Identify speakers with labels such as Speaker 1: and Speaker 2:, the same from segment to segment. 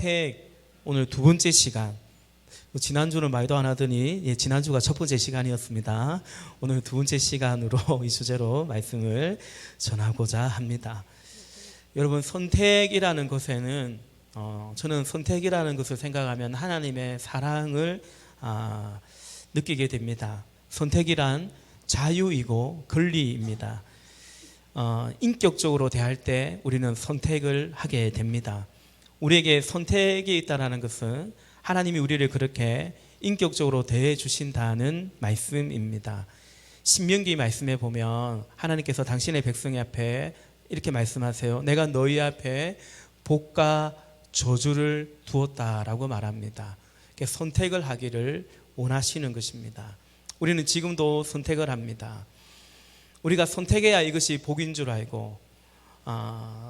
Speaker 1: 선택 오늘 두 번째 시간. 지난주는 말도 안 하더니 지난주가 첫 번째 시간이었습니다. 오늘 두 번째 시간으로 이 주제로 말씀을 전하고자 합니다. 여러분, 선택이라는 것에는 저는 선택이라는 것을 생각하면 하나님의 사랑을 느끼게 됩니다. 선택이란 자유이고 권리입니다. 인격적으로 대할 때 우리는 선택을 하게 됩니다. 우리에게 선택이 있다는 것은 하나님이 우리를 그렇게 인격적으로 대해 주신다는 말씀입니다. 신명기 말씀에 보면 하나님께서 당신의 백성 앞에 이렇게 말씀하세요. 내가 너희 앞에 복과 저주를 두었다라고 말합니다. 선택을 하기를 원하시는 것입니다. 우리는 지금도 선택을 합니다. 우리가 선택해야 이것이 복인 줄 알고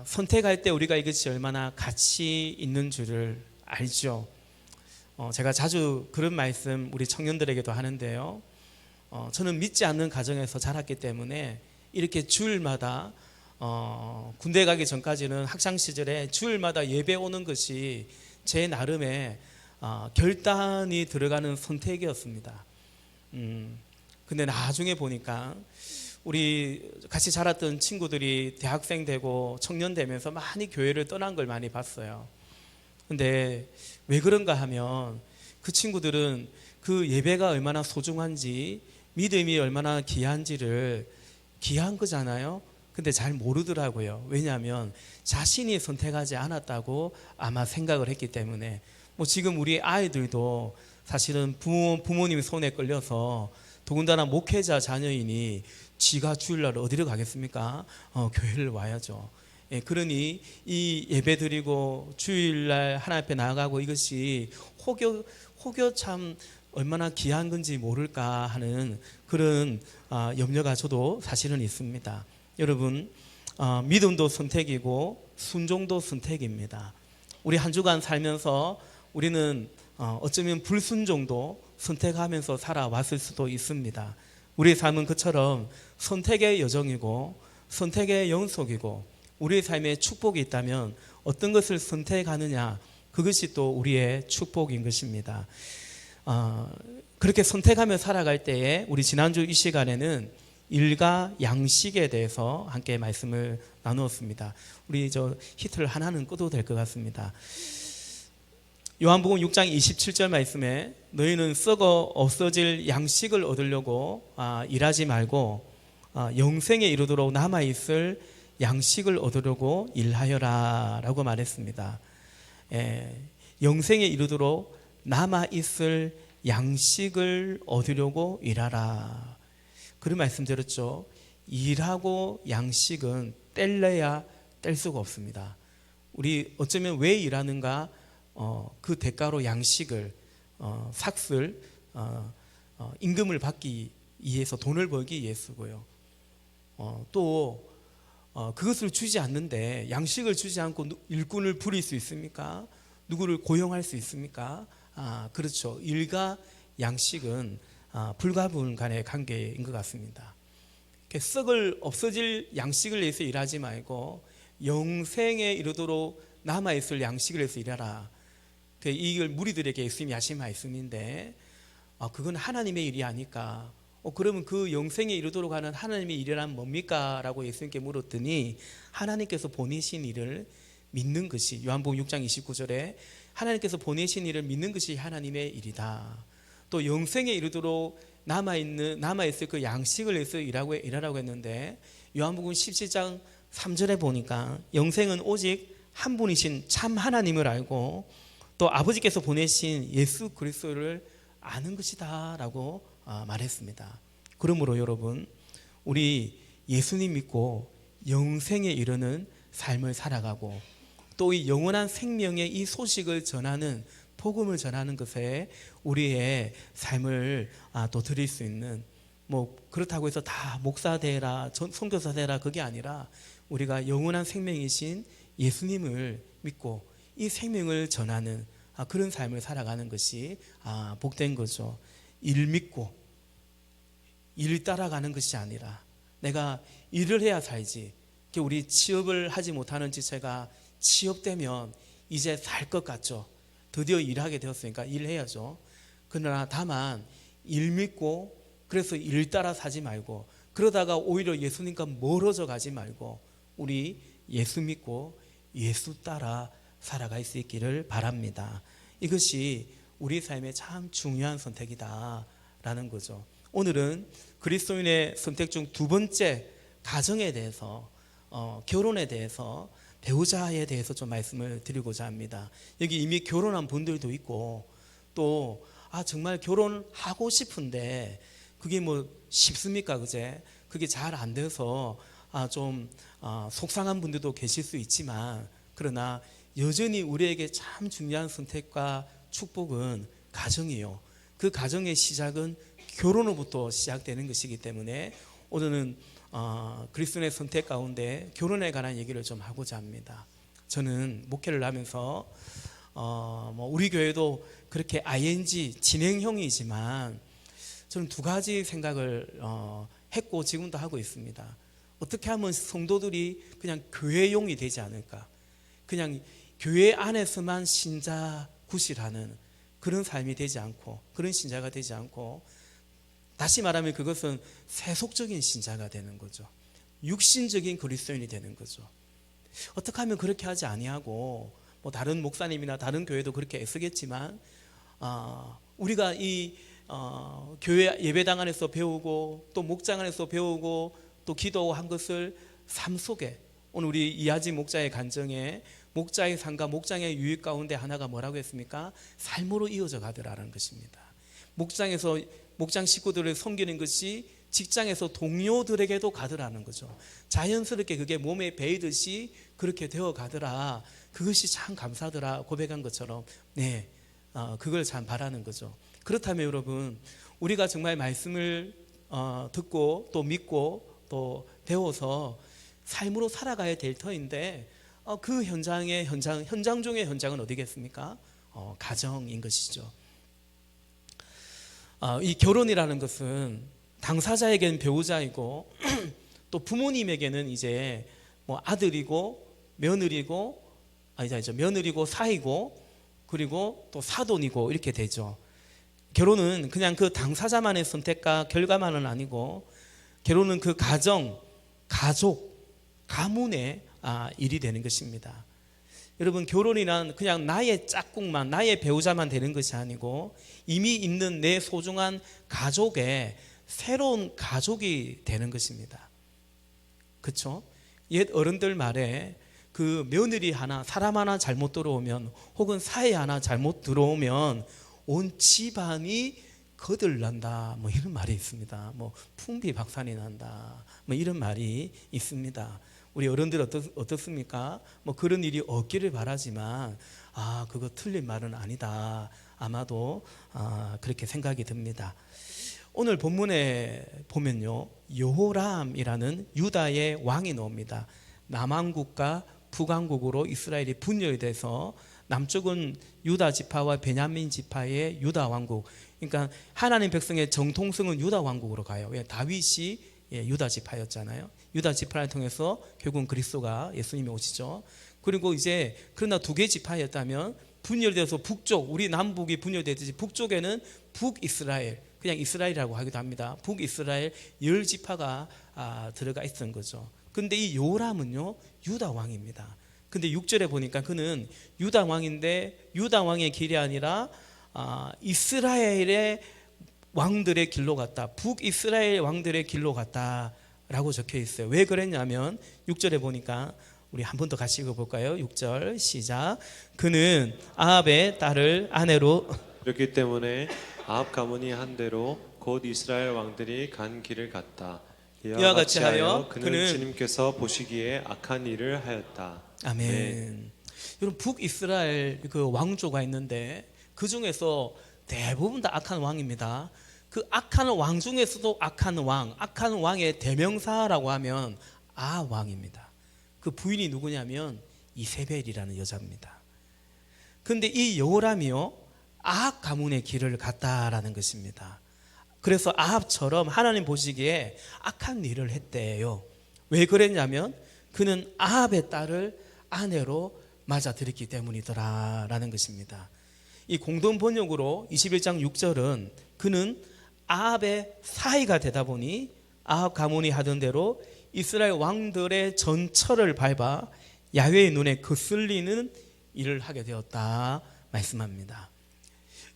Speaker 1: 선택할 때 우리가 이것이 얼마나 가치 있는 줄을 알죠. 제가 자주 그런 말씀 우리 청년들에게도 하는데요. 저는 믿지 않는 가정에서 자랐기 때문에 이렇게 주일마다 군대 가기 전까지는 학창시절에 주일마다 예배 오는 것이 제 나름의 결단이 들어가는 선택이었습니다. 근데 나중에 보니까 우리 같이 자랐던 친구들이 대학생 되고 청년 되면서 많이 교회를 떠난 걸 많이 봤어요. 근데 왜 그런가 하면 그 친구들은 그 예배가 얼마나 소중한지, 믿음이 얼마나 귀한 거잖아요. 근데 잘 모르더라고요. 왜냐하면 자신이 선택하지 않았다고 아마 생각을 했기 때문에. 지금 우리 아이들도 사실은 부모님 손에 끌려서, 더군다나 목회자 자녀이니 지가 주일날 어디를 가겠습니까? 교회를 와야죠. 그러니 이 예배 드리고 주일날 하나님 앞에 나아가고 이것이 혹여 참 얼마나 귀한 건지 모를까 하는 그런 염려가 저도 사실은 있습니다. 여러분, 믿음도 선택이고 순종도 선택입니다. 우리 한 주간 살면서 우리는 어쩌면 불순종도 선택하면서 살아왔을 수도 있습니다. 우리의 삶은 그처럼 선택의 여정이고 선택의 연속이고, 우리의 삶에 축복이 있다면 어떤 것을 선택하느냐, 그것이 또 우리의 축복인 것입니다. 그렇게 선택하며 살아갈 때에 우리 지난주 이 시간에는 일과 양식에 대해서 함께 말씀을 나누었습니다. 우리 히트를 하나는 끄도 될 것 같습니다. 요한복음 6장 27절 말씀에 너희는 썩어 없어질 양식을 얻으려고 일하지 말고 영생에 이르도록 남아있을 양식을 얻으려고 일하여라 라고 말했습니다. 영생에 이르도록 남아있을 양식을 얻으려고 일하라, 그런 말씀 드렸죠. 일하고 양식은 뗄래야 뗄 수가 없습니다. 우리 어쩌면 왜 일하는가, 그 대가로 양식을 삭슬 임금을 받기 위해서, 돈을 벌기 위해 쓰고요. 또 그것을 주지 않는데, 양식을 주지 않고 일꾼을 부릴 수 있습니까? 누구를 고용할 수 있습니까? 그렇죠. 일과 양식은 불가분간의 관계인 것 같습니다. 썩을 없어질 양식을 위해서 일하지 말고 영생에 이르도록 남아있을 양식을 위해서 일하라. 이걸 무리들에게 예수님이 하신 말씀인데, 그건 하나님의 일이 아닐까. 그러면 그 영생에 이르도록 하는 하나님의 일이란 뭡니까? 라고 예수님께 물었더니, 하나님께서 보내신 일을 믿는 것이, 요한복음 6장 29절에 하나님께서 보내신 일을 믿는 것이 하나님의 일이다. 또 영생에 이르도록 남아있을 그 양식을 위해서 일하라고 했는데, 요한복음 17장 3절에 보니까 영생은 오직 한 분이신 참 하나님을 알고 또 아버지께서 보내신 예수 그리스도를 아는 것이다 라고 말했습니다. 그러므로 여러분, 우리 예수님 믿고 영생에 이르는 삶을 살아가고, 또 이 영원한 생명의 이 소식을 전하는, 복음을 전하는 것에 우리의 삶을 또 드릴 수 있는, 그렇다고 해서 다 목사 되라, 선교사 되라, 그게 아니라 우리가 영원한 생명이신 예수님을 믿고 이 생명을 전하는 그런 삶을 살아가는 것이 복된 거죠. 일 믿고 일 따라가는 것이 아니라 내가 일을 해야 살지. 우리 취업을 하지 못하는 지체가 취업되면 이제 살 것 같죠. 드디어 일하게 되었으니까 일해야죠. 그러나 다만 일 믿고 그래서 일 따라 사지 말고 그러다가 오히려 예수님과 멀어져 가지 말고 우리 예수 믿고 예수 따라 살아갈 수 있기를 바랍니다. 이것이 우리 삶의 참 중요한 선택이다라는 거죠. 오늘은 그리스도인의 선택 중 두 번째 가정에 대해서 결혼에 대해서 배우자에 대해서 좀 말씀을 드리고자 합니다. 여기 이미 결혼한 분들도 있고 또 정말 결혼하고 싶은데 그게 뭐 쉽습니까? 그제? 그게 잘 안 돼서 좀 속상한 분들도 계실 수 있지만 그러나 여전히 우리에게 참 중요한 선택과 축복은 가정이요. 그 가정의 시작은 결혼으로부터 시작되는 것이기 때문에 오늘은 그리스도의 선택 가운데 결혼에 관한 얘기를 좀 하고자 합니다. 저는 목회를 하면서 우리 교회도 그렇게 ing 진행형이지만 저는 두 가지 생각을 했고 지금도 하고 있습니다. 어떻게 하면 성도들이 그냥 교회용이 되지 않을까? 그냥 교회 안에서만 신자 구실하는 그런 삶이 되지 않고 그런 신자가 되지 않고 다시 말하면 그것은 세속적인 신자가 되는 거죠. 육신적인 그리스도인이 되는 거죠. 어떻게 하면 그렇게 하지 아니하고 다른 목사님이나 다른 교회도 그렇게 애쓰겠지만 우리가 이 교회 예배당 안에서 배우고 또 목장 안에서 배우고 또 기도한 것을 삶 속에 오늘 우리 이하지 목자의 간증에 목자의 삶과 목장의 유익 가운데 하나가 뭐라고 했습니까? 삶으로 이어져 가더라는 것입니다. 목장에서 목장 식구들을 섬기는 것이 직장에서 동료들에게도 가더라는 거죠. 자연스럽게 그게 몸에 배이듯이 그렇게 되어 가더라. 그것이 참 감사하더라 고백한 것처럼 그걸 참 바라는 거죠. 그렇다면 여러분 우리가 정말 말씀을 듣고 또 믿고 또 배워서 삶으로 살아가야 될 터인데 그 현장 중의 현장은 어디겠습니까? 가정인 것이죠. 이 결혼이라는 것은 당사자에게는 배우자이고 또 부모님에게는 이제 아들이고 며느리고 며느리고 사이고 그리고 또 사돈이고 이렇게 되죠. 결혼은 그냥 그 당사자만의 선택과 결과만은 아니고 결혼은 그 가정, 가족, 가문의 일이 되는 것입니다. 여러분 결혼이란 그냥 나의 짝꿍만 나의 배우자만 되는 것이 아니고 이미 있는 내 소중한 가족의 새로운 가족이 되는 것입니다. 그렇죠? 옛 어른들 말에 그 며느리 하나 사람 하나 잘못 들어오면 혹은 사회 하나 잘못 들어오면 온 집안이 거들난다 이런 말이 있습니다. 풍비박산이 난다 이런 말이 있습니다. 우리 어른들 어떻습니까? 그런 일이 없기를 바라지만 그거 틀린 말은 아니다. 아마도 그렇게 생각이 듭니다. 오늘 본문에 보면요 여호람이라는 유다의 왕이 나옵니다. 남왕국과 북왕국으로 이스라엘이 분열이 돼서 남쪽은 유다 지파와 베냐민 지파의 유다 왕국, 그러니까 하나님 백성의 정통성은 유다 왕국으로 가요. 왜? 다윗이 유다 지파였잖아요. 유다 지파를 통해서 결국은 그리스도가 예수님이 오시죠. 그리고 이제 그러나 두 개 지파였다면 분열되어서 북쪽, 우리 남북이 분열되듯이 북쪽에는 북이스라엘, 그냥 이스라엘이라고 하기도 합니다. 북이스라엘 10지파가 들어가 있던 거죠. 근데 이 요람은요 유다 왕입니다. 근데 6절에 보니까 그는 유다 왕인데 유다 왕의 길이 아니라 이스라엘의 왕들의 길로 갔다. 북이스라엘 왕들의 길로 갔다라고 적혀 있어요. 왜 그랬냐면 6절에 보니까 우리 한 번 더 같이 읽어볼까요? 6절 시작. 그는 아합의 딸을 아내로
Speaker 2: 그렇기 때문에 아합 가문이 한 대로 곧 이스라엘 왕들이 간 길을 갔다. 이와 같이 하여 그는 주님께서 보시기에 악한 일을 하였다.
Speaker 1: 아멘. 네. 여러분 북이스라엘 그 왕조가 있는데 그 중에서 대부분 다 악한 왕입니다. 그 악한 왕 중에서도 악한 왕의 대명사라고 하면 아합 왕입니다. 그 부인이 누구냐면 이세벨이라는 여자입니다. 그런데 이 여호람이요 아합 가문의 길을 갔다라는 것입니다. 그래서 아합처럼 하나님 보시기에 악한 일을 했대요. 왜 그랬냐면 그는 아합의 딸을 아내로 맞아들였기 때문이더라 라는 것입니다. 이 공동 번역으로 21장 6절은 그는 아합의 사이가 되다 보니 아합 가문이 하던 대로 이스라엘 왕들의 전철을 밟아 야훼의 눈에 거슬리는 일을 하게 되었다 말씀합니다.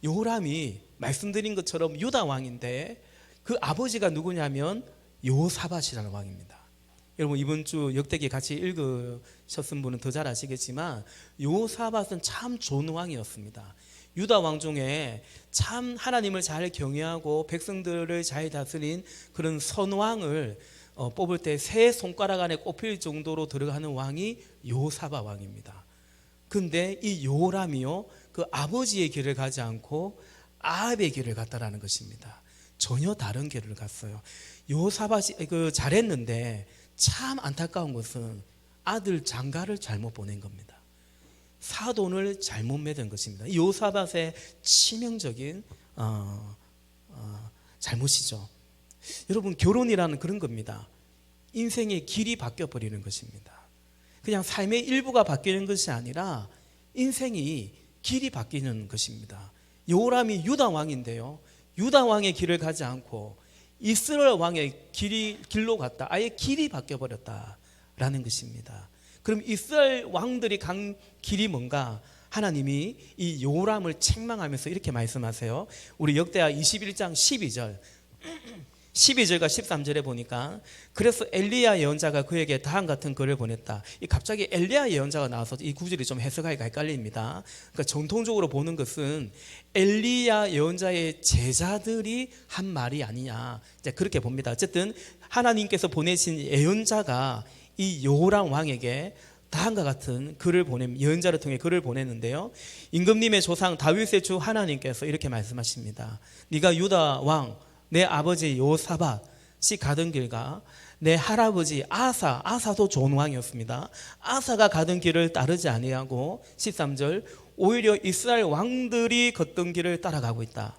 Speaker 1: 요람이 말씀드린 것처럼 유다 왕인데 그 아버지가 누구냐면 요사밧이라는 왕입니다. 여러분 이번 주 역대기 같이 읽으셨은 분은 더 잘 아시겠지만 요사밧은 참 좋은 왕이었습니다. 유다 왕 중에 참 하나님을 잘 경외하고 백성들을 잘 다스린 그런 선왕을 뽑을 때 세 손가락 안에 꼽힐 정도로 들어가는 왕이 요사밧 왕입니다. 근데 이 요람이요 그 아버지의 길을 가지 않고 아합의 길을 갔다라는 것입니다. 전혀 다른 길을 갔어요. 요사밧이 잘했는데 참 안타까운 것은 아들 장가를 잘못 보낸 겁니다. 사돈을 잘못 맺은 것입니다. 요사밧의 치명적인 잘못이죠. 여러분 결혼이라는 그런 겁니다. 인생의 길이 바뀌어 버리는 것입니다. 그냥 삶의 일부가 바뀌는 것이 아니라 인생이 길이 바뀌는 것입니다. 요람이 유다 왕인데요, 유다 왕의 길을 가지 않고 이스라엘 왕의 길로 갔다. 아예 길이 바뀌어 버렸다라는 것입니다. 그럼 이스라엘 왕들이 간 길이 뭔가? 하나님이 이 요람을 책망하면서 이렇게 말씀하세요. 우리 역대하 21장 12절과 13절에 보니까 그래서 엘리야 예언자가 그에게 다음 같은 글을 보냈다. 갑자기 엘리야 예언자가 나와서 이 구절이 좀 해석하기가 헷갈립니다. 그러니까 전통적으로 보는 것은 엘리야 예언자의 제자들이 한 말이 아니냐, 이제 그렇게 봅니다. 어쨌든 하나님께서 보내신 예언자가 이 요람 왕에게 다음과 같은 글을 예언자를 통해 글을 보냈는데요, 임금님의 조상 다윗의 주 하나님께서 이렇게 말씀하십니다. 네가 유다 왕 내 아버지 요사밧이 가던 길과 내 할아버지 아사도 좋은 왕이었습니다. 아사가 가던 길을 따르지 아니하고 13절 오히려 이스라엘 왕들이 걷던 길을 따라가고 있다.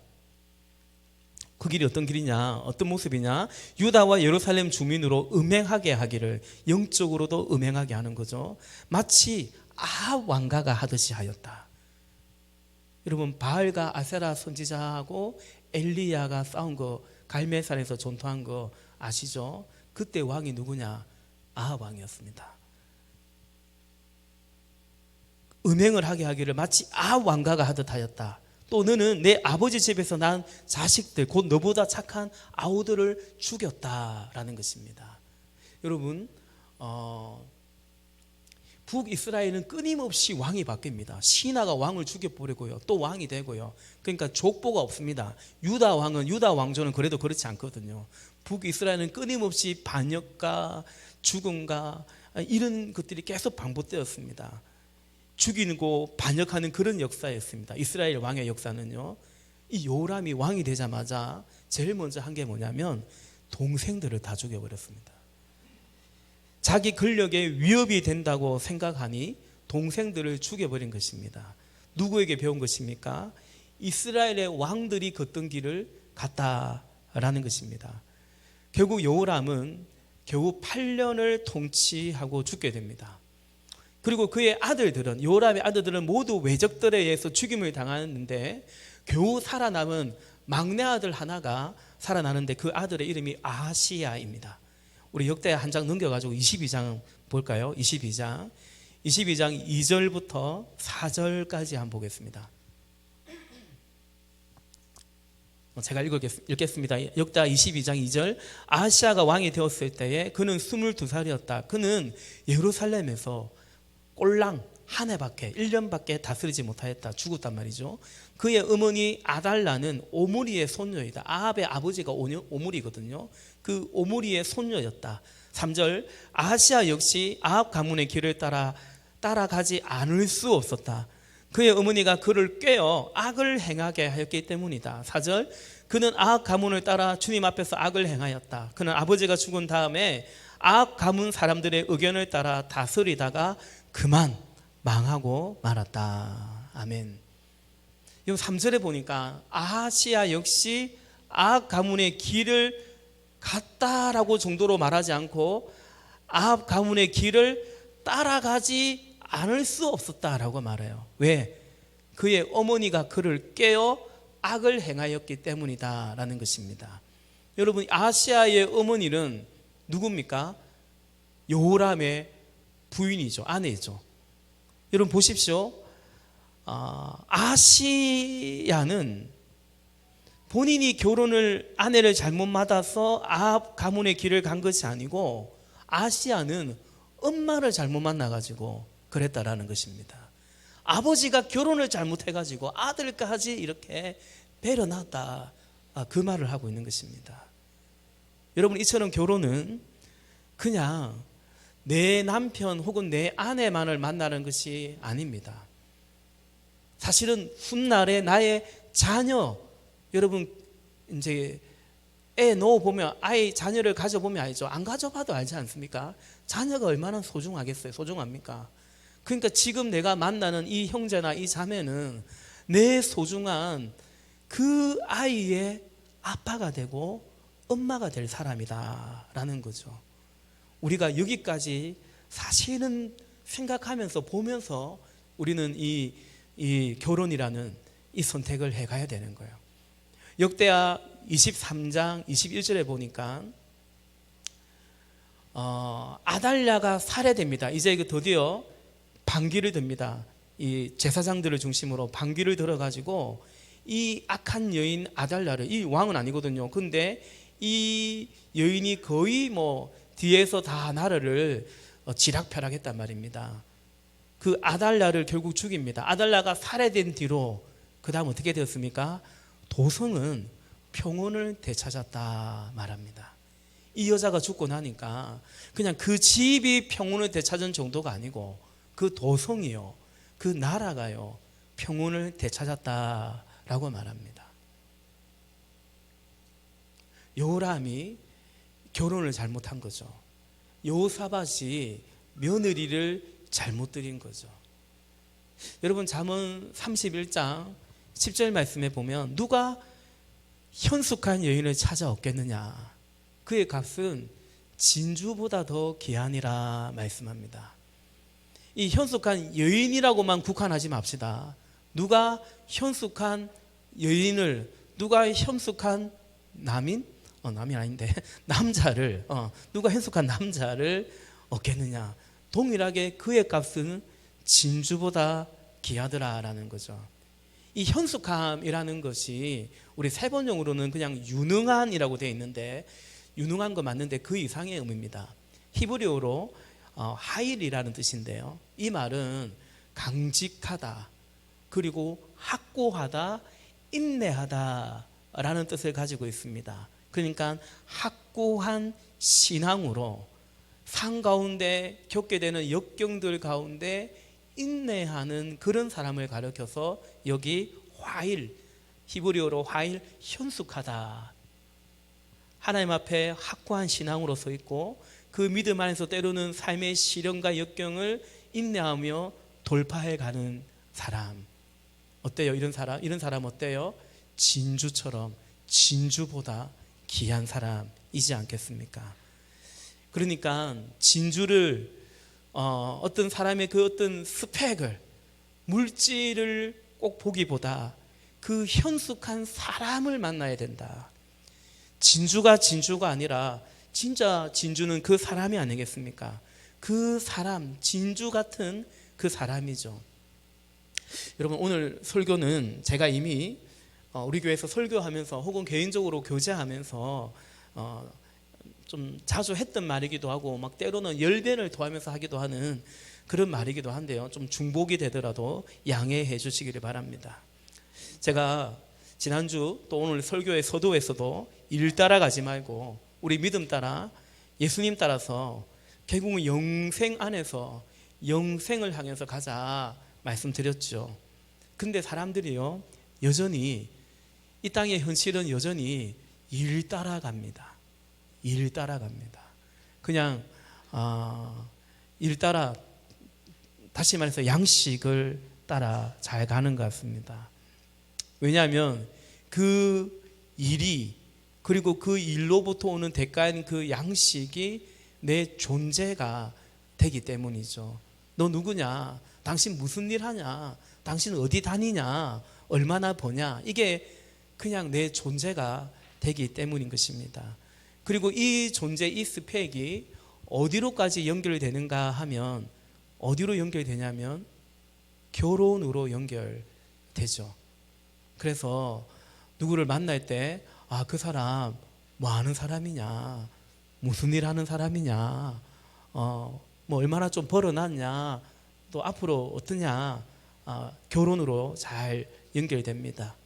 Speaker 1: 그 길이 어떤 길이냐, 어떤 모습이냐? 유다와 예루살렘 주민으로 음행하게 하기를, 영적으로도 음행하게 하는 거죠. 마치 아합 왕가가 하듯이 하였다. 여러분 바알과 아세라 선지자하고 엘리야가 싸운 거, 갈멜산에서 전투한 거 아시죠? 그때 왕이 누구냐? 아합 왕이었습니다. 음행을 하게 하기를 마치 아합 왕가가 하듯 하였다. 또 너는 내 아버지 집에서 난 자식들, 곧 너보다 착한 아우들을 죽였다라는 것입니다. 여러분 북이스라엘은 끊임없이 왕이 바뀝니다. 시나가 왕을 죽여버리고요, 또 왕이 되고요. 그러니까 족보가 없습니다. 유다 왕조는 그래도 그렇지 않거든요. 북이스라엘은 끊임없이 반역과 죽음과 이런 것들이 계속 반복되었습니다. 죽이고 반역하는 그런 역사였습니다. 이스라엘 왕의 역사는요. 이 요람이 왕이 되자마자 제일 먼저 한 게 뭐냐면 동생들을 다 죽여버렸습니다. 자기 권력에 위협이 된다고 생각하니 동생들을 죽여버린 것입니다. 누구에게 배운 것입니까? 이스라엘의 왕들이 걷던 길을 갔다라는 것입니다. 결국 요람은 겨우 8년을 통치하고 죽게 됩니다. 그리고 그의 아들들은, 요람의 아들들은 모두 외적들에 의해서 죽임을 당하는데 겨우 살아남은 막내 아들 하나가 살아나는데 그 아들의 이름이 아하시야입니다. 우리 역대 한 장 넘겨가지고 22장 볼까요? 22장 2절부터 4절까지 한번 보겠습니다. 제가 읽겠습니다. 역대 22장 2절. 아하시야가 왕이 되었을 때에 그는 22살이었다. 그는 예루살렘에서 꼴랑 한 해밖에 1년밖에 다스리지 못하였다. 죽었단 말이죠. 그의 어머니 아달라는 오므리의 손녀이다. 아합의 아버지가 오므리거든요. 그 오므리의 손녀였다. 3절. 아하시야 역시 아합 가문의 길을 따라가지 않을 수 없었다. 그의 어머니가 그를 꾀어 악을 행하게 하였기 때문이다. 4절. 그는 아합 가문을 따라 주님 앞에서 악을 행하였다. 그는 아버지가 죽은 다음에 아합 가문 사람들의 의견을 따라 다스리다가 그만 망하고 말았다. 아멘. 이 3절에 보니까 아하시야 역시 아합 가문의 길을 갔다라고 정도로 말하지 않고 아합 가문의 길을 따라가지 안을 수 없었다라고 말해요. 왜? 그의 어머니가 그를 깨어 악을 행하였기 때문이다라는 것입니다. 여러분, 아하시아의 어머니는 누굽니까? 여호람의 부인이죠. 아내죠. 여러분 보십시오. 아하시야는 본인이 아내를 잘못 만나서 아합 가문의 길을 간 것이 아니고, 아하시야는 엄마를 잘못 만나가지고 그랬다라는 것입니다. 아버지가 결혼을 잘못해가지고 아들까지 이렇게 배려놨다, 그 말을 하고 있는 것입니다. 여러분, 이처럼 결혼은 그냥 내 남편 혹은 내 아내만을 만나는 것이 아닙니다. 사실은 훗날에 나의 자녀, 여러분 이제 애 넣어보면, 아이 자녀를 가져보면 알죠. 안 가져봐도 알지 않습니까? 자녀가 얼마나 소중하겠어요? 소중합니까? 그러니까 지금 내가 만나는 이 형제나 이 자매는 내 소중한 그 아이의 아빠가 되고 엄마가 될 사람이다 라는 거죠. 우리가 여기까지 사실은 생각하면서 보면서 우리는 이 결혼이라는 이 선택을 해가야 되는 거예요. 역대하 23장 21절에 보니까 아달랴가 살해됩니다. 이제 드디어 반기를 듭니다. 이 제사장들을 중심으로 반기를 들어가지고 이 악한 여인 아달랴를, 이 왕은 아니거든요. 근데 이 여인이 거의 뒤에서 다 나라를 지락펴락했단 말입니다. 그 아달랴를 결국 죽입니다. 아달랴가 살해된 뒤로 그 다음 어떻게 되었습니까? 도성은 평온을 되찾았다 말합니다. 이 여자가 죽고 나니까 그냥 그 집이 평온을 되찾은 정도가 아니고 그 도성이요, 그 나라가요, 평온을 되찾았다라고 말합니다. 여호람이 결혼을 잘못한 거죠. 여호사밧이 며느리를 잘못 들인 거죠. 여러분, 잠언 31장 10절 말씀에 보면 누가 현숙한 여인을 찾아 얻겠느냐, 그의 값은 진주보다 더 귀하니라 말씀합니다. 이 현숙한 여인이라고만 국한하지 맙시다. 누가 현숙한 여인을, 누가 현숙한 남인 아닌데 남자를, 누가 현숙한 남자를 얻겠느냐, 동일하게 그의 값은 진주보다 귀하더라라는 거죠. 이 현숙함이라는 것이 우리 세번용으로는 그냥 유능한이라고 되어 있는데, 유능한 거 맞는데 그 이상의 의미입니다. 히브리어로 하일이라는 뜻인데요, 이 말은 강직하다, 그리고 확고하다, 인내하다 라는 뜻을 가지고 있습니다. 그러니까 확고한 신앙으로 산 가운데 겪게 되는 역경들 가운데 인내하는 그런 사람을 가리켜서 여기 화일, 히브리어로 화일, 현숙하다, 하나님 앞에 확고한 신앙으로 서 있고 그 믿음 안에서 때로는 삶의 시련과 역경을 인내하며 돌파해가는 사람. 어때요? 이런 사람 어때요? 진주처럼, 진주보다 귀한 사람이지 않겠습니까? 그러니까 진주를 어떤 사람의 그 어떤 스펙을, 물질을 꼭 보기보다 그 현숙한 사람을 만나야 된다. 진주가 아니라 진짜 진주는 그 사람이 아니겠습니까? 그 사람, 진주 같은 그 사람이죠. 여러분, 오늘 설교는 제가 이미 우리 교회에서 설교하면서 혹은 개인적으로 교제하면서 좀 자주 했던 말이기도 하고, 막 때로는 열변을 토하면서 하기도 하는 그런 말이기도 한데요, 좀 중복이 되더라도 양해해 주시기를 바랍니다. 제가 지난주 또 오늘 설교의 서두에서도 일 따라가지 말고 우리 믿음 따라 예수님 따라서 결국은 영생 안에서 영생을 향해서 가자 말씀드렸죠. 근데 사람들이요, 여전히 이 땅의 현실은 여전히 일 따라갑니다. 일 따라갑니다. 그냥 일 따라, 다시 말해서 양식을 따라 잘 가는 것 같습니다. 왜냐하면 그 일이, 그리고 그 일로부터 오는 대가인 그 양식이 내 존재가 되기 때문이죠. 너 누구냐? 당신 무슨 일 하냐? 당신 어디 다니냐? 얼마나 버냐? 이게 그냥 내 존재가 되기 때문인 것입니다. 그리고 이 존재, 이 스펙이 어디로까지 연결되는가 하면, 어디로 연결되냐면 결혼으로 연결되죠. 그래서 누구를 만날 때 그 사람 뭐 하는 사람이냐, 무슨 일 하는 사람이냐, 뭐 얼마나 좀 벌어놨냐, 또 앞으로 어떠냐, 결혼으로 잘 연결됩니다.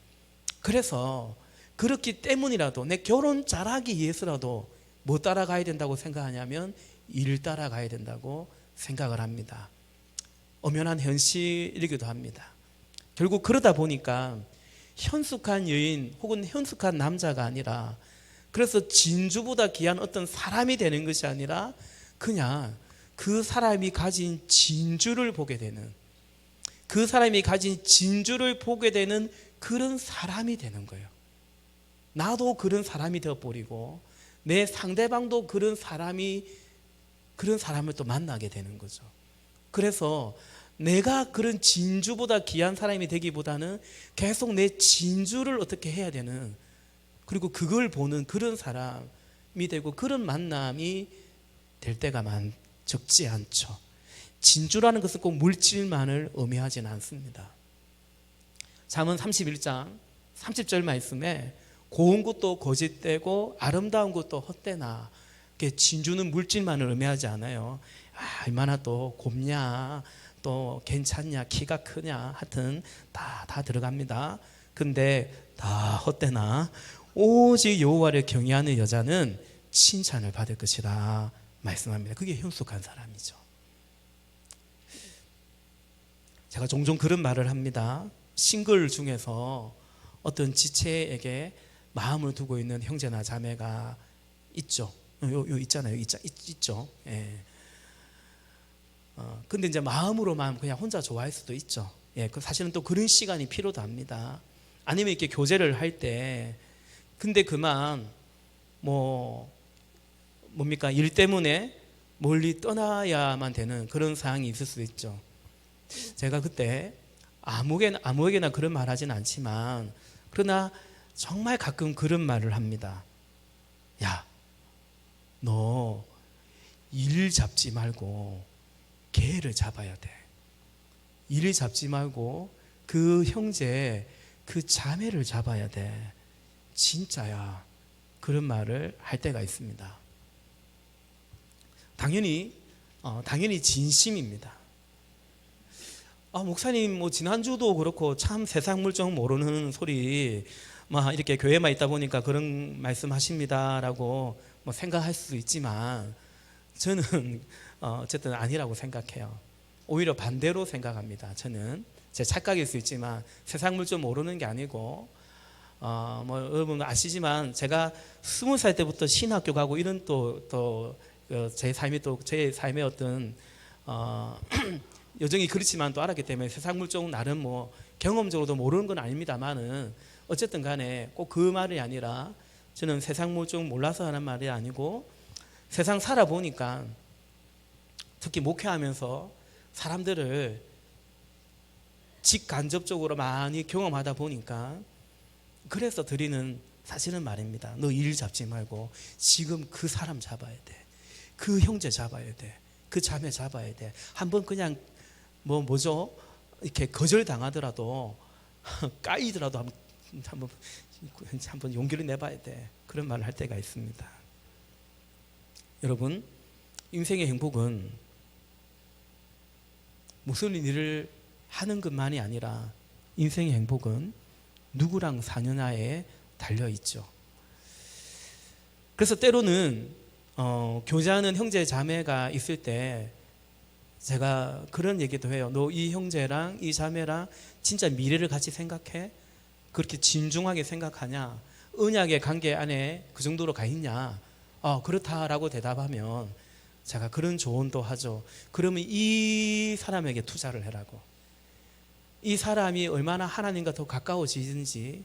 Speaker 1: 그래서 그렇기 때문이라도 내 결혼 잘하기 위해서라도 뭐 따라가야 된다고 생각하냐면 일 따라가야 된다고 생각을 합니다. 엄연한 현실이기도 합니다. 결국 그러다 보니까 현숙한 여인 혹은 현숙한 남자가 아니라, 그래서 진주보다 귀한 어떤 사람이 되는 것이 아니라 그냥 그 사람이 가진 진주를 보게 되는, 그 사람이 가진 진주를 보게 되는 그런 사람이 되는 거예요. 나도 그런 사람이 되어버리고 내 상대방도 그런 사람을 또 만나게 되는 거죠. 그래서 내가 그런 진주보다 귀한 사람이 되기보다는 계속 내 진주를 어떻게 해야 되는, 그리고 그걸 보는 그런 사람이 되고 그런 만남이 될 때가 적지 않죠. 진주라는 것은 꼭 물질만을 의미하지는 않습니다. 잠언 31장 30절 말씀에 고운 것도 거짓되고 아름다운 것도 헛되나, 진주는 물질만을 의미하지 않아요. 얼마나 또 곱냐, 또 괜찮냐, 키가 크냐, 하여튼 다 들어갑니다. 근데 다 헛되나 오직 여호와를 경외하는 여자는 칭찬을 받을 것이라 말씀합니다. 그게 현숙한 사람이죠. 제가 종종 그런 말을 합니다. 싱글 중에서 어떤 지체에게 마음을 두고 있는 형제나 자매가 있죠. 요 있잖아요. 있죠. 예. 근데 이제 마음으로만 그냥 혼자 좋아할 수도 있죠. 예. 사실은 또 그런 시간이 필요도 합니다. 아니면 이렇게 교제를 할 때, 근데 그만 뭡니까? 일 때문에 멀리 떠나야만 되는 그런 상황이 있을 수 있죠. 제가 그때 아무에게나 그런 말 하진 않지만, 그러나 정말 가끔 그런 말을 합니다. 야, 너 일 잡지 말고 개를 잡아야 돼. 일 잡지 말고 그 형제, 그 자매를 잡아야 돼. 진짜야. 그런 말을 할 때가 있습니다. 당연히 진심입니다. 목사님, 지난주도 그렇고 참 세상 물정 모르는 소리 이렇게 교회만 있다 보니까 그런 말씀하십니다라고 생각할 수 있지만, 저는 어쨌든 아니라고 생각해요. 오히려 반대로 생각합니다. 저는 제 착각일 수 있지만 세상 물정 모르는 게 아니고, 여러분 아시지만 제가 20살 때부터 신학교 가고 이런 제 삶의 어떤 여정이 그렇지만 또 알았기 때문에 세상 물정은 나름 경험적으로도 모르는 건 아닙니다만은, 어쨌든 간에 꼭 그 말이 아니라, 저는 세상 물정 몰라서 하는 말이 아니고, 세상 살아보니까 특히 목회하면서 사람들을 직간접적으로 많이 경험하다 보니까 그래서 드리는 사실은 말입니다. 너 일 잡지 말고 지금 그 사람 잡아야 돼. 그 형제 잡아야 돼. 그 자매 잡아야 돼. 한번 그냥 이렇게 거절당하더라도 까이더라도 한번 용기를 내봐야 돼. 그런 말을 할 때가 있습니다. 여러분, 인생의 행복은 무슨 일을 하는 것만이 아니라 인생의 행복은 누구랑 사느냐에 달려있죠. 그래서 때로는 교제하는 형제 자매가 있을 때 제가 그런 얘기도 해요. 너 이 형제랑 이 자매랑 진짜 미래를 같이 생각해? 그렇게 진중하게 생각하냐? 언약의 관계 안에 그 정도로 가 있냐? 그렇다라고 대답하면 제가 그런 조언도 하죠. 그러면 이 사람에게 투자를 해라고. 이 사람이 얼마나 하나님과 더 가까워지든지.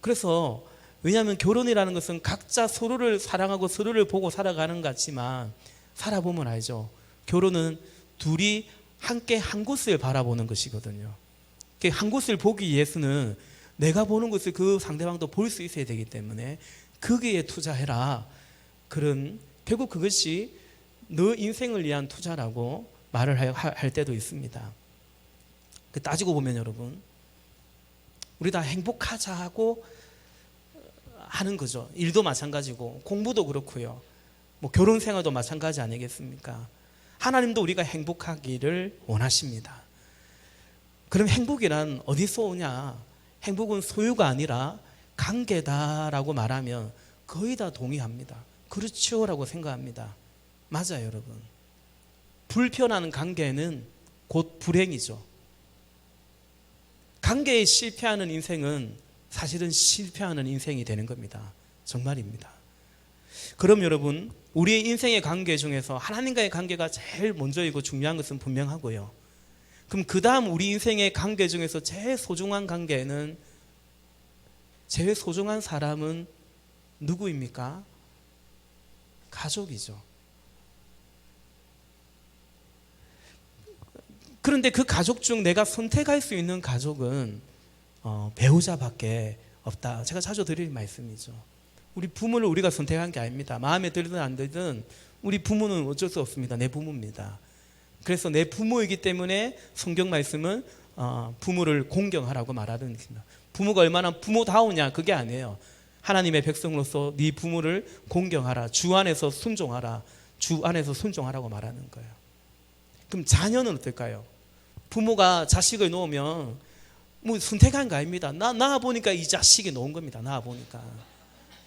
Speaker 1: 그래서 왜냐하면 결혼이라는 것은 각자 서로를 사랑하고 서로를 보고 살아가는 것 같지만, 살아보면 알죠. 결혼은 둘이 함께 한 곳을 바라보는 것이거든요. 한 곳을 보기 위해서는 내가 보는 것을 그 상대방도 볼 수 있어야 되기 때문에 거기에 투자해라. 결국 그것이 너 인생을 위한 투자라고 말을 할 때도 있습니다. 따지고 보면 여러분, 우리 다 행복하자고 하는 거죠. 일도 마찬가지고 공부도 그렇고요. 결혼 생활도 마찬가지 아니겠습니까? 하나님도 우리가 행복하기를 원하십니다. 그럼 행복이란 어디서 오냐? 행복은 소유가 아니라 관계다라고 말하면 거의 다 동의합니다. 그렇죠 라고 생각합니다. 맞아요, 여러분. 불편한 관계는 곧 불행이죠. 관계에 실패하는 인생은 사실은 실패하는 인생이 되는 겁니다. 정말입니다. 그럼 여러분, 우리의 인생의 관계 중에서 하나님과의 관계가 제일 먼저이고 중요한 것은 분명하고요. 그럼 그 다음 우리 인생의 관계 중에서 제일 소중한 관계는, 제일 소중한 사람은 누구입니까? 가족이죠. 그런데 그 가족 중 내가 선택할 수 있는 가족은 배우자밖에 없다. 제가 자주 드릴 말씀이죠. 우리 부모를 우리가 선택한 게 아닙니다. 마음에 들든 안 들든 우리 부모는 어쩔 수 없습니다. 내 부모입니다. 그래서 내 부모이기 때문에 성경 말씀은 부모를 공경하라고 말하는 것입니다. 부모가 얼마나 부모다우냐 그게 아니에요. 하나님의 백성으로서 네 부모를 공경하라. 주 안에서 순종하라. 주 안에서 순종하라고 말하는 거예요. 그럼 자녀는 어떨까요? 부모가 자식을 놓으면 선택한 거 아닙니다. 낳아보니까 이 자식이 놓은 겁니다. 낳아보니까.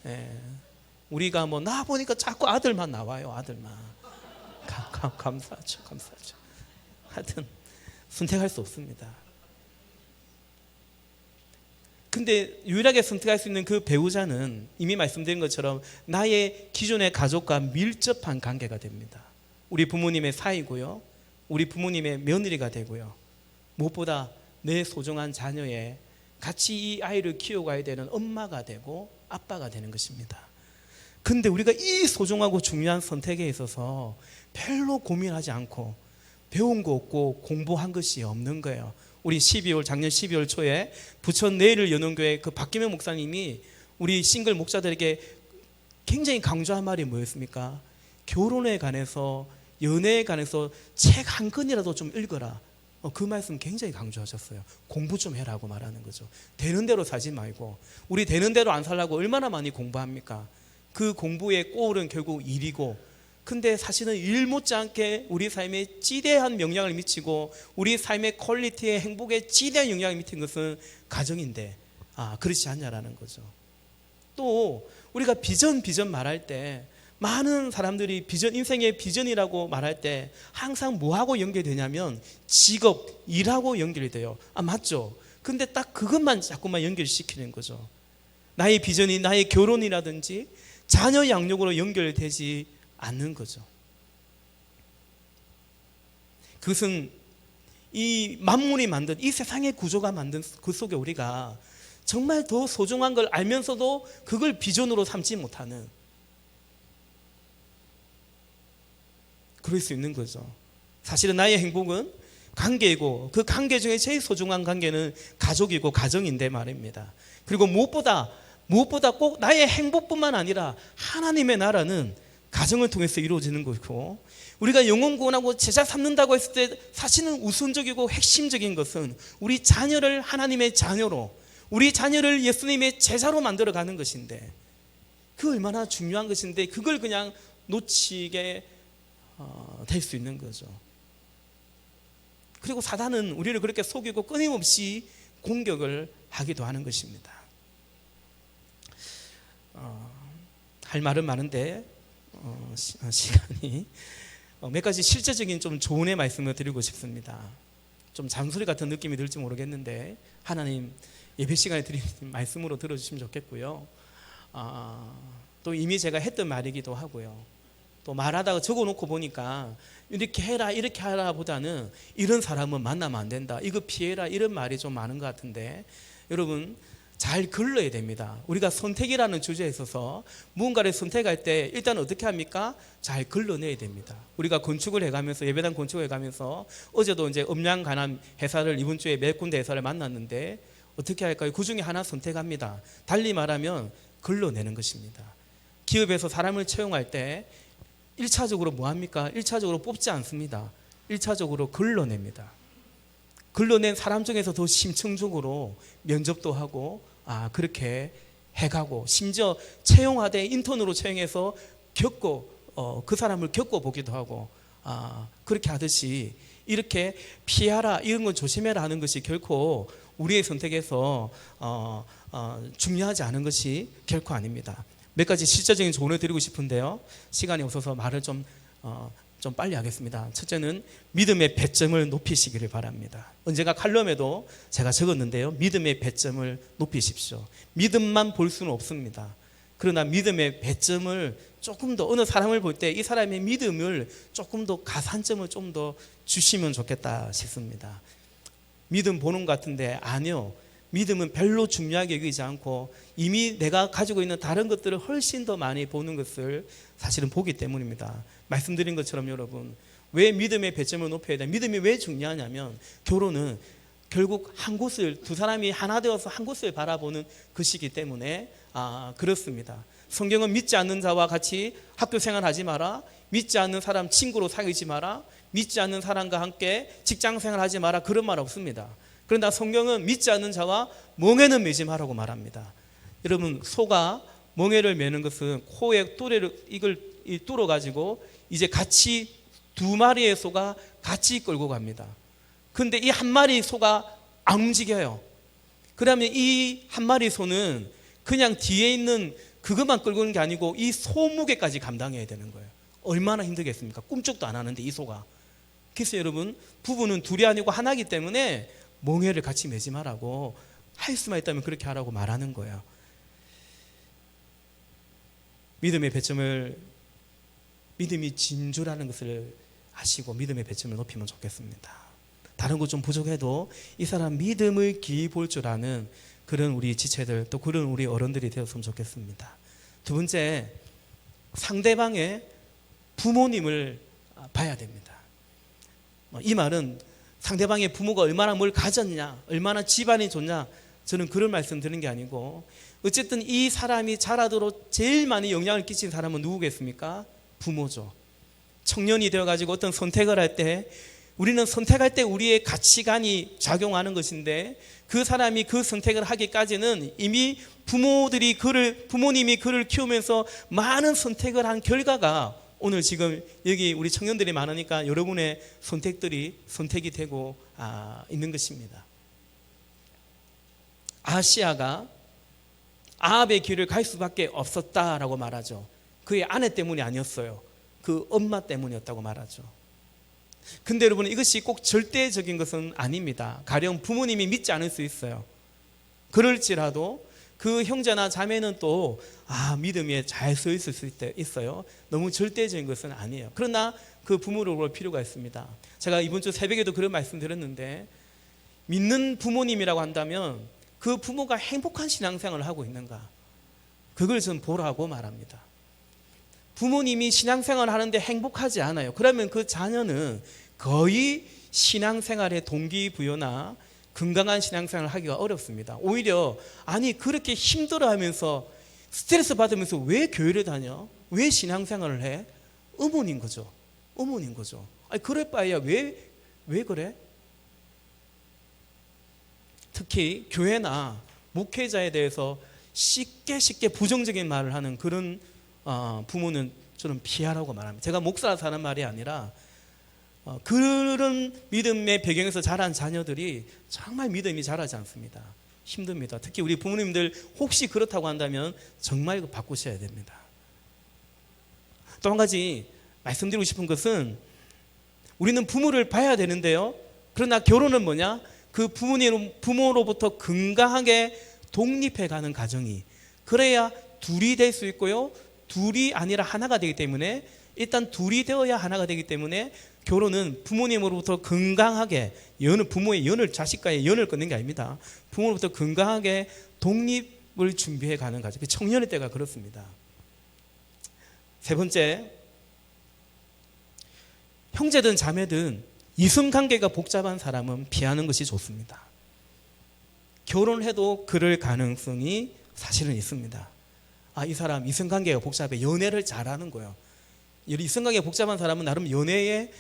Speaker 1: 예. 우리가 낳아보니까 자꾸 아들만 나와요. 아들만. 감사하죠. 하여튼 선택할 수 없습니다. 근데 유일하게 선택할 수 있는 그 배우자는 이미 말씀드린 것처럼 나의 기존의 가족과 밀접한 관계가 됩니다. 우리 부모님의 사이고요. 우리 부모님의 며느리가 되고요. 무엇보다 내 소중한 자녀의 같이 이 아이를 키워가야 되는 엄마가 되고 아빠가 되는 것입니다. 근데 우리가 이 소중하고 중요한 선택에 있어서 별로 고민하지 않고 배운 거 없고 공부한 것이 없는 거예요. 우리 작년 12월 초에 부천 내일을 여는 교회 그 박기명 목사님이 우리 싱글 목자들에게 굉장히 강조한 말이 뭐였습니까? 결혼에 관해서, 연애에 관해서 책 한 권이라도 좀 읽어라. 그 말씀 굉장히 강조하셨어요. 공부 좀 해라고 말하는 거죠. 되는 대로 살지 말고, 우리 되는 대로 안 살라고 얼마나 많이 공부합니까? 그 공부의 골은 결국 일이고, 근데 사실은 일 못지않게 우리 삶에 지대한 영향을 미치고 우리 삶의 퀄리티의 행복에 지대한 영향을 미친 것은 가정인데 그렇지 않냐라는 거죠. 또 우리가 비전 말할 때 많은 사람들이 인생의 비전이라고 말할 때 항상 뭐하고 연결되냐면 직업, 일하고 연결이 돼요. 맞죠? 근데 딱 그것만 자꾸만 연결시키는 거죠. 나의 비전이 나의 결혼이라든지 자녀 양육으로 연결되지 않는 거죠. 그것은 이 만물이 만든, 이 세상의 구조가 만든 그 속에 우리가 정말 더 소중한 걸 알면서도 그걸 비전으로 삼지 못하는, 그럴 수 있는 거죠. 사실은 나의 행복은 관계이고 그 관계 중에 제일 소중한 관계는 가족이고 가정인데 말입니다. 그리고 무엇보다 꼭 나의 행복뿐만 아니라 하나님의 나라는 가정을 통해서 이루어지는 것이고, 우리가 영혼 구원하고 제자 삼는다고 했을 때 사실은 우선적이고 핵심적인 것은 우리 자녀를 하나님의 자녀로, 우리 자녀를 예수님의 제자로 만들어가는 것인데, 그 얼마나 중요한 것인데 그걸 그냥 놓치게 될 수 있는 거죠. 그리고 사단은 우리를 그렇게 속이고 끊임없이 공격을 하기도 하는 것입니다. 할 말은 많은데 시간이 몇 가지 실제적인 좀 조언의 말씀을 드리고 싶습니다. 좀 잔소리 같은 느낌이 들지 모르겠는데 하나님 예배 시간에 드리는 말씀으로 들어주시면 좋겠고요. 또 이미 제가 했던 말이기도 하고요. 또 말하다가 적어놓고 보니까 이렇게 해라 이렇게 하라 보다는 이런 사람은 만나면 안 된다, 이거 피해라, 이런 말이 좀 많은 것 같은데, 여러분 잘 걸러야 됩니다. 우리가 선택이라는 주제에 있어서 무언가를 선택할 때 일단 어떻게 합니까? 잘 걸러내야 됩니다. 우리가 건축을 해가면서, 예배당 건축을 해가면서 어제도 이제 음양간암 회사를 이번 주에 몇 군데 회사를 만났는데 어떻게 할까요? 그 중에 하나 선택합니다. 달리 말하면 걸러내는 것입니다. 기업에서 사람을 채용할 때 1차적으로 뭐 합니까? 1차적으로 뽑지 않습니다. 1차적으로 걸러냅니다. 걸러낸 사람 중에서 더 심층적으로 면접도 하고 그렇게 해가고, 심지어 채용하되 인턴으로 채용해서 그 사람을 겪어보기도 하고, 그렇게 하듯이 이렇게 피하라, 이런 건 조심해라 하는 것이 결코 우리의 선택에서 중요하지 않은 것이 결코 아닙니다. 몇 가지 실제적인 조언을 드리고 싶은데요, 시간이 없어서 말을 좀 빨리 하겠습니다. 첫째는 믿음의 배점을 높이시기를 바랍니다. 언젠가 칼럼에도 제가 적었는데요, 믿음의 배점을 높이십시오. 믿음만 볼 수는 없습니다. 그러나 믿음의 배점을 조금 더, 어느 사람을 볼 때 이 사람의 믿음을 조금 더 가산점을 좀 더 주시면 좋겠다 싶습니다. 믿음 보는 것 같은데 아니요, 믿음은 별로 중요하게 여기지 않고 이미 내가 가지고 있는 다른 것들을 훨씬 더 많이 보는 것을 사실은 보기 때문입니다. 말씀드린 것처럼 여러분, 왜 믿음의 배점을 높여야 돼? 믿음이 왜 중요하냐면, 결혼은 결국 한 곳을, 두 사람이 하나 되어서 한 곳을 바라보는 것이기 때문에 그렇습니다. 성경은 믿지 않는 자와 같이 학교 생활하지 마라, 믿지 않는 사람 친구로 사귀지 마라, 믿지 않는 사람과 함께 직장 생활하지 마라, 그런 말 없습니다. 그러나 성경은 믿지 않는 자와 멍에는 매지 마라고 말합니다. 여러분, 소가 멍에를 매는 것은 코에 이걸 뚫어 가지고 이제 같이 두 마리의 소가 같이 끌고 갑니다. 그런데 이 한 마리 소가 안 움직여요. 그러면 이 한 마리 소는 그냥 뒤에 있는 그것만 끌고 오는 게 아니고 이 소 무게까지 감당해야 되는 거예요. 얼마나 힘들겠습니까? 꿈쩍도 안 하는데 이 소가. 그래서 여러분, 부부는 둘이 아니고 하나이기 때문에 멍에를 같이 매지 말라고, 할 수만 있다면 그렇게 하라고 말하는 거예요. 믿음의 배점을, 믿음이 진주라는 것을 아시고 믿음의 배점을 높이면 좋겠습니다. 다른 것 좀 부족해도 이 사람 믿음을 깊이 볼 줄 아는 그런 우리 지체들, 또 그런 우리 어른들이 되었으면 좋겠습니다. 두 번째, 상대방의 부모님을 봐야 됩니다. 이 말은 상대방의 부모가 얼마나 뭘 가졌냐, 얼마나 집안이 좋냐, 저는 그런 말씀 드리는 게 아니고, 어쨌든 이 사람이 자라도록 제일 많이 영향을 끼친 사람은 누구겠습니까? 부모죠. 청년이 되어가지고 어떤 선택을 할 때, 우리는 선택할 때 우리의 가치관이 작용하는 것인데, 그 사람이 그 선택을 하기까지는 이미 부모님이 그를 키우면서 많은 선택을 한 결과가 오늘 지금 여기 우리 청년들이 많으니까 여러분의 선택이 되고 있는 것입니다. 아하시야가 아합의 길을 갈 수밖에 없었다라고 말하죠. 그의 아내 때문이 아니었어요. 그 엄마 때문이었다고 말하죠. 근데 여러분, 이것이 꼭 절대적인 것은 아닙니다. 가령 부모님이 믿지 않을 수 있어요. 그럴지라도 그 형제나 자매는 또 믿음에 잘 서 있을 수 있어요. 너무 절대적인 것은 아니에요. 그러나 그 부모를 볼 필요가 있습니다. 제가 이번 주 새벽에도 그런 말씀 드렸는데, 믿는 부모님이라고 한다면 그 부모가 행복한 신앙생활을 하고 있는가, 그걸 좀 보라고 말합니다. 부모님이 신앙생활을 하는데 행복하지 않아요. 그러면 그 자녀는 거의 신앙생활의 동기부여나 건강한 신앙생활을 하기가 어렵습니다. 오히려 그렇게 힘들어하면서 스트레스 받으면서 왜 교회를 다녀? 왜 신앙생활을 해? 어머니인 거죠. 그럴 바에야 왜 그래? 특히 교회나 목회자에 대해서 쉽게 부정적인 말을 하는 그런 부모는 저는 피하라고 말합니다. 제가 목사라서 하는 말이 아니라 그런 믿음의 배경에서 자란 자녀들이 정말 믿음이 자라지 않습니다. 힘듭니다. 특히 우리 부모님들 혹시 그렇다고 한다면 정말 이거 바꾸셔야 됩니다. 또 한 가지 말씀드리고 싶은 것은, 우리는 부모를 봐야 되는데요, 그러나 결혼은 뭐냐? 그 부모로부터 건강하게 독립해가는 가정이, 그래야 둘이 될 수 있고요, 둘이 아니라 하나가 되기 때문에, 일단 둘이 되어야 하나가 되기 때문에 결혼은 부모님으로부터 건강하게 부모의 연을, 자식과의 연을 끊는 게 아닙니다. 부모로부터 건강하게 독립을 준비해 가는 가정, 청년의 때가 그렇습니다. 세 번째, 형제든 자매든 이성관계가 복잡한 사람은 피하는 것이 좋습니다. 결혼해도 그럴 가능성이 사실은 있습니다. 이 사람 이성관계가 복잡해, 연애를 잘하는 거예요. 이성관계가 복잡한 사람은 나름 연애에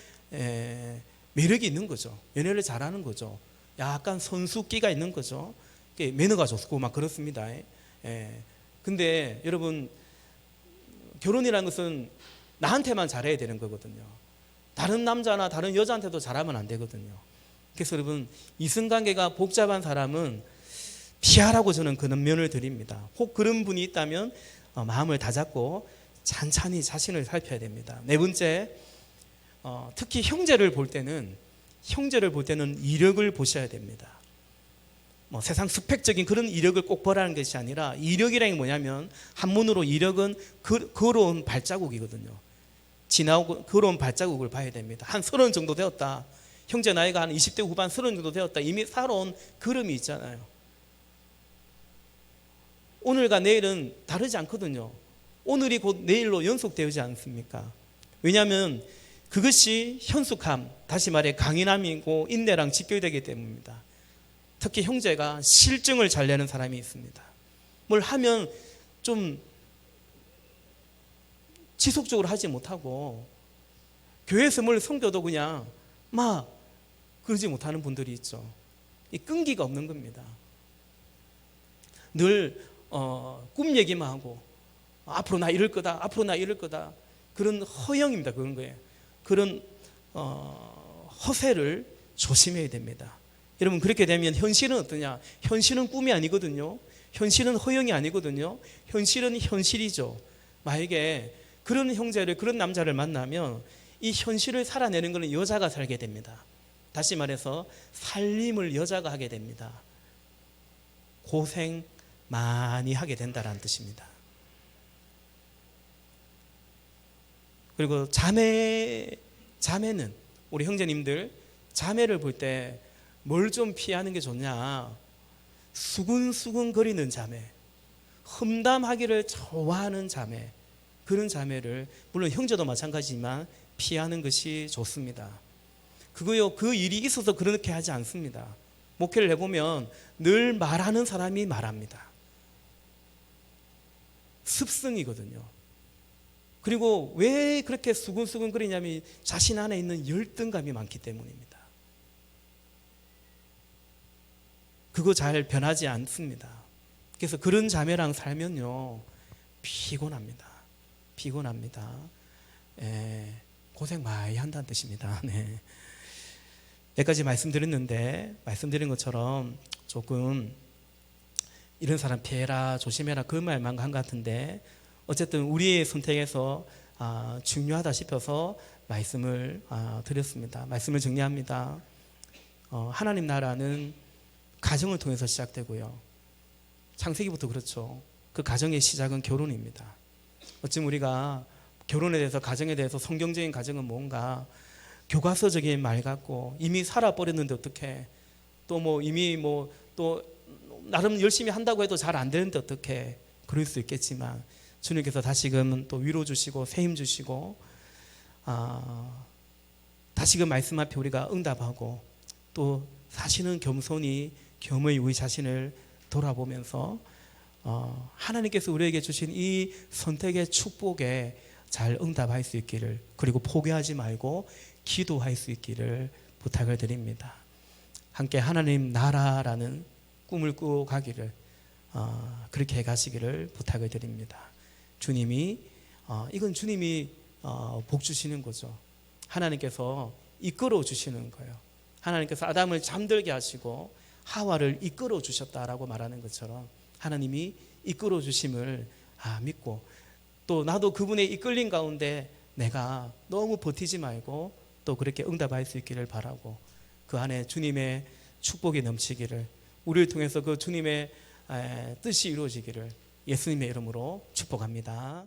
Speaker 1: 매력이 있는 거죠. 연애를 잘하는 거죠. 약간 선수기가 있는 거죠. 매너가 좋고 막 그렇습니다. 근데 여러분, 결혼이라는 것은 나한테만 잘해야 되는 거거든요. 다른 남자나 다른 여자한테도 잘하면 안 되거든요. 그래서 여러분, 이성관계가 복잡한 사람은 피하라고 저는 그런 면을 드립니다. 혹 그런 분이 있다면 마음을 다잡고 찬찬히 자신을 살펴야 됩니다. 네 번째, 특히 형제를 볼 때는 이력을 보셔야 됩니다. 세상 스펙적인 그런 이력을 꼭 보라는 것이 아니라, 이력이라는 게 뭐냐면 한문으로 이력은 걸어온 발자국이거든요. 지나고 걸어온 발자국을 봐야 됩니다. 한 30 정도 되었다. 형제 나이가 한 20대 후반 30 정도 되었다. 이미 살아온 걸음이 있잖아요. 오늘과 내일은 다르지 않거든요. 오늘이 곧 내일로 연속되지 않습니까? 왜냐하면 그것이 현숙함, 다시 말해 강인함이고 인내랑 직결되기 때문입니다. 특히 형제가 실증을 잘 내는 사람이 있습니다. 뭘 하면 좀 지속적으로 하지 못하고, 교회에서 뭘 섬겨도 그냥 막 그러지 못하는 분들이 있죠. 이 끈기가 없는 겁니다. 늘 꿈 얘기만 하고, 앞으로 나 이럴 거다, 앞으로 나 이럴 거다, 그런 허영입니다. 그런 거예요. 그런 허세를 조심해야 됩니다. 여러분, 그렇게 되면 현실은 어떠냐? 현실은 꿈이 아니거든요. 현실은 허영이 아니거든요. 현실은 현실이죠. 만약에 그런 형제를, 그런 남자를 만나면 이 현실을 살아내는 것은 여자가 살게 됩니다. 다시 말해서 살림을 여자가 하게 됩니다. 고생 많이 하게 된다는 뜻입니다. 그리고 자매는, 우리 형제님들, 자매를 볼 때 뭘 좀 피하는 게 좋냐? 수근수근 거리는 자매, 험담하기를 좋아하는 자매, 그런 자매를, 물론 형제도 마찬가지지만 피하는 것이 좋습니다. 그거요, 그 일이 있어서 그렇게 하지 않습니다. 목회를 해보면 늘 말하는 사람이 말합니다. 습성이거든요. 그리고 왜 그렇게 수근수근 거리냐면 자신 안에 있는 열등감이 많기 때문입니다. 그거 잘 변하지 않습니다. 그래서 그런 자매랑 살면요, 피곤합니다. 고생 많이 한다는 뜻입니다. 네. 여기까지 말씀드린 것처럼 조금 이런 사람 피해라, 조심해라, 그 말만 한 것 같은데, 어쨌든 우리의 선택에서 중요하다 싶어서 말씀을 드렸습니다. 말씀을 정리합니다. 하나님 나라는 가정을 통해서 시작되고요. 창세기부터 그렇죠. 그 가정의 시작은 결혼입니다. 어찌 우리가 결혼에 대해서, 가정에 대해서 성경적인 가정은 뭔가 교과서적인 말 같고, 이미 살아버렸는데 어떻게, 또 이미 또 나름 열심히 한다고 해도 잘 안 되는데 어떻게, 그럴 수 있겠지만 주님께서 다시금 또 위로 주시고 세임 주시고, 다시금 말씀 앞에 우리가 응답하고, 또 사실은 겸허히 우리 자신을 돌아보면서 하나님께서 우리에게 주신 이 선택의 축복에 잘 응답할 수 있기를, 그리고 포기하지 말고 기도할 수 있기를 부탁을 드립니다. 함께 하나님 나라라는 꿈을 꾸고 가기를, 그렇게 가시기를 부탁을 드립니다. 주님이 이건 주님이 복 주시는 거죠. 하나님께서 이끌어 주시는 거예요. 하나님께서 아담을 잠들게 하시고 하와를 이끌어 주셨다라고 말하는 것처럼 하나님이 이끌어 주심을 믿고, 또 나도 그분의 이끌림 가운데 내가 너무 버티지 말고 또 그렇게 응답할 수 있기를 바라고, 그 안에 주님의 축복이 넘치기를, 우리를 통해서 그 주님의 뜻이 이루어지기를 예수님의 이름으로 축복합니다.